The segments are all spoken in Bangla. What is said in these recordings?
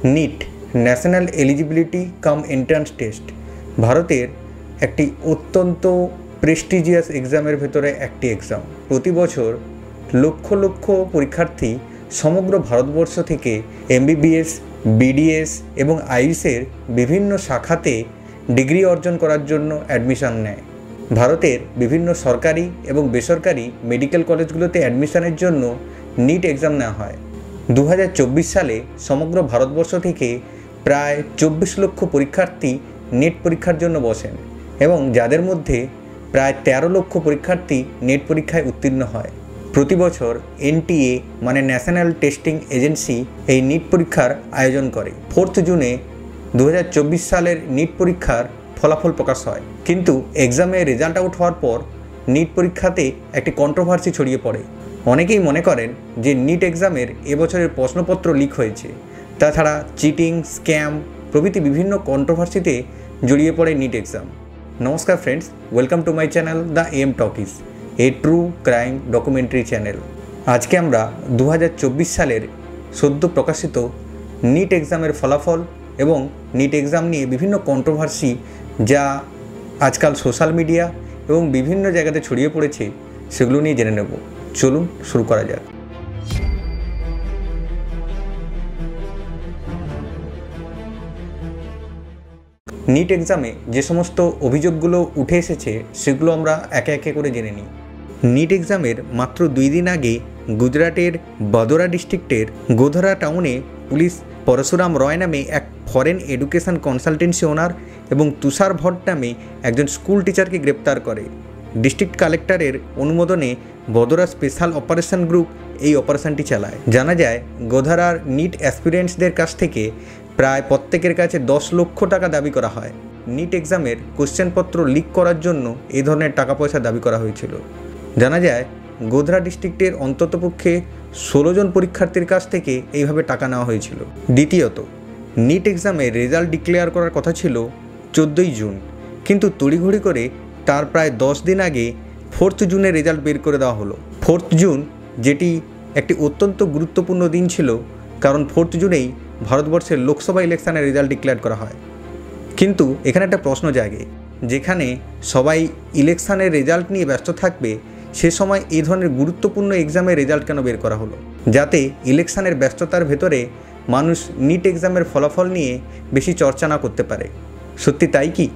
NEET national eligibility cum entrance test ভারতের একটি অত্যন্ত প্রেস্টিজিয়াস এক্সামের ভেতরে একটি এক্সাম। প্রতি বছর লক্ষ লক্ষ পরীক্ষার্থী সমগ্র ভারতবর্ষ থেকে এমবিবিএস, বিডিএস এবং আইএসের বিভিন্ন শাখাতে ডিগ্রি অর্জন করার জন্য অ্যাডমিশন নেয়। ভারতের বিভিন্ন সরকারি এবং বেসরকারি মেডিকেল কলেজগুলোতে অ্যাডমিশনের জন্য নিট এক্সাম নেওয়া হয়। 2024 সালে সমগ্র ভারতবর্ষ থেকে প্রায় 24 লক্ষ পরীক্ষার্থী নেট পরীক্ষার জন্য বসেন এবং যাদের মধ্যে প্রায় 13 লক্ষ পরীক্ষার্থী নেট পরীক্ষায় উত্তীর্ণ হয়। প্রতি বছর এনটিএ মানে ন্যাশনাল টেস্টিং এজেন্সি এই নিট পরীক্ষার আয়োজন করে। 4 জুনে 2024 সালের নিট পরীক্ষার ফলাফল প্রকাশ হয়, কিন্তু এক্সামে রেজাল্ট আউট হওয়ার পর নিট পরীক্ষাতে একটি কন্ট্রোভার্সি ছড়িয়ে পড়ে। অনেকেই মনে করেন যে নিট এক্সামের এবছরের প্রশ্নপত্র লিক হয়েছে। তাছাড়া চিটিং, স্ক্যাম প্রভৃতি বিভিন্ন কন্ট্রোভার্সিতে জড়িয়ে পড়ে নিট এক্সাম। নমস্কার friends, welcome to my channel the M talkies, a true crime documentary channel. আজকে আমরা 2024 সালের সদ্য প্রকাশিত নিট এক্সামের ফলাফল এবং নিট এক্সাম নিয়ে বিভিন্ন কন্ট্রোভার্সি যা আজকাল সোশ্যাল মিডিয়া এবং বিভিন্ন জায়গাতে ছড়িয়ে পড়েছে সেগুলো নিয়ে জেনে নেব। চলুন শুরু করা যাক। নিট এক্সামে যে সমস্ত অভিযোগগুলো উঠে এসেছে সেগুলো আমরা একে একে করে জেনে নিই। নিট এক্সামের মাত্র 2 দিন আগে গুজরাটের বদোরা ডিস্ট্রিক্টের গোধরা টাউনে পুলিশ পরশুরাম রয় নামে এক ফরেন এডুকেশন কনসালটেন্সি ওনার এবং তুষার ভট্ট নামে একজন স্কুল টিচারকে গ্রেপ্তার করে। ডিস্ট্রিক্ট কালেক্টরের অনুমোদনে বদোরা স্পেশাল অপারেশন গ্রুপ এই অপারেশনটি চালায়। জানা যায় গোধরার নিট অ্যাসপিরেন্টসদের কাছ থেকে প্রায় প্রত্যেকের কাছে 10 লক্ষ টাকা দাবি করা হয়। নিট এক্সামের কোশ্চেনপত্র লিক করার জন্য এই ধরনের টাকা পয়সা দাবি করা হয়েছিল। জানা যায় গোধরা ডিস্ট্রিক্টের অন্ততপক্ষে 16 জন পরীক্ষার্থীর কাছ থেকে এইভাবে টাকা নেওয়া হয়েছিল। দ্বিতীয়ত, নিট এক্সামের রেজাল্ট ডিক্লেয়ার করার কথা ছিল 14ই জুন, কিন্তু তড়িঘড়ি করে তার প্রায় 10 দিন আগে 4 জুনে রেজাল্ট বের করে দেওয়া হলো। 4 জুন যেটি একটি অত্যন্ত গুরুত্বপূর্ণ দিন ছিল, কারণ 4 জুনেই ভারতবর্ষের লোকসভা ইলেকশনের রেজাল্ট ডিক্লেয়ার করা হয়। কিন্তু এখানে একটা প্রশ্ন জাগে, যেখানে সবাই ইলেকশনের রেজাল্ট নিয়ে ব্যস্ত থাকবে সে সময় এই ধরনের গুরুত্বপূর্ণ এক্সামের রেজাল্ট কেন বের করা হলো? যাতে ইলেকশনের ব্যস্ততার ভেতরে মানুষ নিট এক্সামের ফলাফল নিয়ে বেশি চর্চা না করতে পারে। সত্যি তাই কি?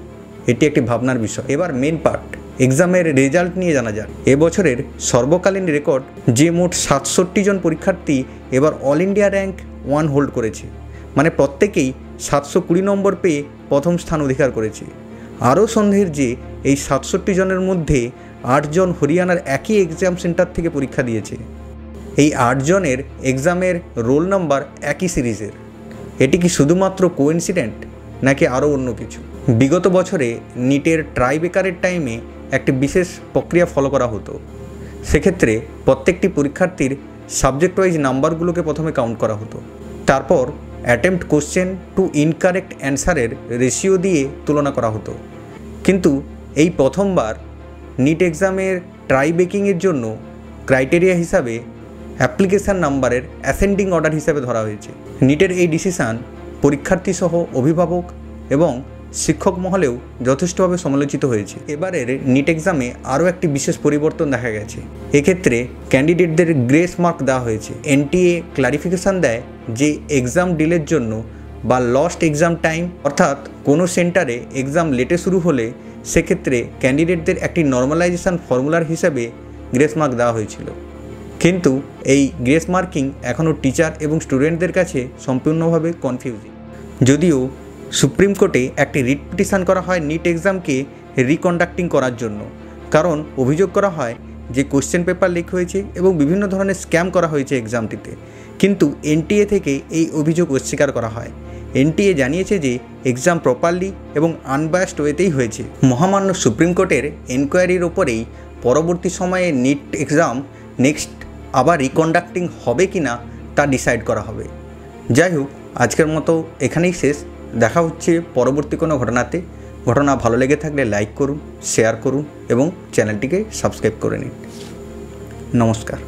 এটি একটি ভাবনার বিষয়। এবার মেন পার্ট, এক্সামের রেজাল্ট নিয়ে জানা যাক। এবছরের সর্বকালীন রেকর্ড যে মোট 67 জন পরীক্ষার্থী এবার অল ইন্ডিয়া র্যাঙ্ক 1 হোল্ড করেছে, মানে প্রত্যেকেই 720 নম্বর পেয়ে প্রথম স্থান অধিকার করেছে। আরও সন্দেহের যে এই 67 জনের মধ্যে 8 জন হরিয়ানার একই এক্সাম সেন্টার থেকে পরীক্ষা দিয়েছে। এই 8 জনের এক্সামের রোল নাম্বার একই সিরিজের। এটি কি শুধুমাত্র কোইন্সিডেন্ট নাকি আরও অন্য কিছু? বিগত বছরে নিটের ট্রাইবেকারের টাইমে একটি বিশেষ প্রক্রিয়া ফলো করা হতো। সেক্ষেত্রে প্রত্যেকটি পরীক্ষার্থীর সাবজেক্ট ওয়াইজ নাম্বারগুলোকে প্রথমে কাউন্ট করা হতো, তারপর অ্যাটেম্পট কোশ্চেন টু ইনকারেক্ট অ্যান্সারের রেশিও দিয়ে তুলনা করা হতো। কিন্তু এই প্রথমবার নিট এক্সামের ট্রাইবেকিংয়ের জন্য ক্রাইটেরিয়া হিসাবে অ্যাপ্লিকেশান নাম্বারের অ্যাসেন্ডিং অর্ডার হিসাবে ধরা হয়েছে। নিটের এই ডিসিশান পরীক্ষার্থীসহ অভিভাবক এবং শিক্ষক মহলেও যথেষ্টভাবে সমালোচিত হয়েছে। এবারের নিট এক্সামে আরও একটি বিশেষ পরিবর্তন দেখা গেছে। এক্ষেত্রে ক্যান্ডিডেটদের গ্রেস মার্ক দেওয়া হয়েছে। এনটিএ ক্লারিফিকেশান দেয় যে এক্সাম ডিলের জন্য বা লস্ট এক্সাম টাইম, অর্থাৎ কোনো সেন্টারে এক্সাম লেটে শুরু হলে সেক্ষেত্রে ক্যান্ডিডেটদের একটি নর্মালাইজেশন ফর্মুলার হিসাবে গ্রেস মার্ক দেওয়া হয়েছিল। কিন্তু এই গ্রেস মার্কিং এখনও টিচার এবং স্টুডেন্টদের কাছে সম্পূর্ণভাবে কনফিউজিং। যদিও সুপ্রিম কোর্টে একটি রিট পিটিশন করা হয় নিট এক্সামকে রিকন্ডাক্টিং করার জন্য, কারণ অভিযোগ করা হয় যে কোশ্চেন পেপার লিক হয়েছে এবং বিভিন্ন ধরনের স্ক্যাম করা হয়েছে এক্সামটিতে। কিন্তু এনটিএ থেকে এই অভিযোগ অস্বীকার করা হয়। এনটিএ জানিয়েছে যে এক্সাম প্রপারলি এবং আনবায়াসড ওয়েতেই হয়েছে। মহামান্য সুপ্রিম কোর্টের এনকোয়ারির ওপরেই পরবর্তী সময়ে নিট এক্সাম নেক্সট আবার রিকন্ডাক্টিং হবে কি না তা ডিসাইড করা হবে। যাই হোক, আজকের মতো এখানেই শেষ। দেখা হচ্ছে পরবর্তী কোনো ঘটনাতে। ঘটনা ভালো লেগে থাকলে লাইক করুন, শেয়ার করুন এবং চ্যানেলটিকে সাবস্ক্রাইব করে নিন। নমস্কার।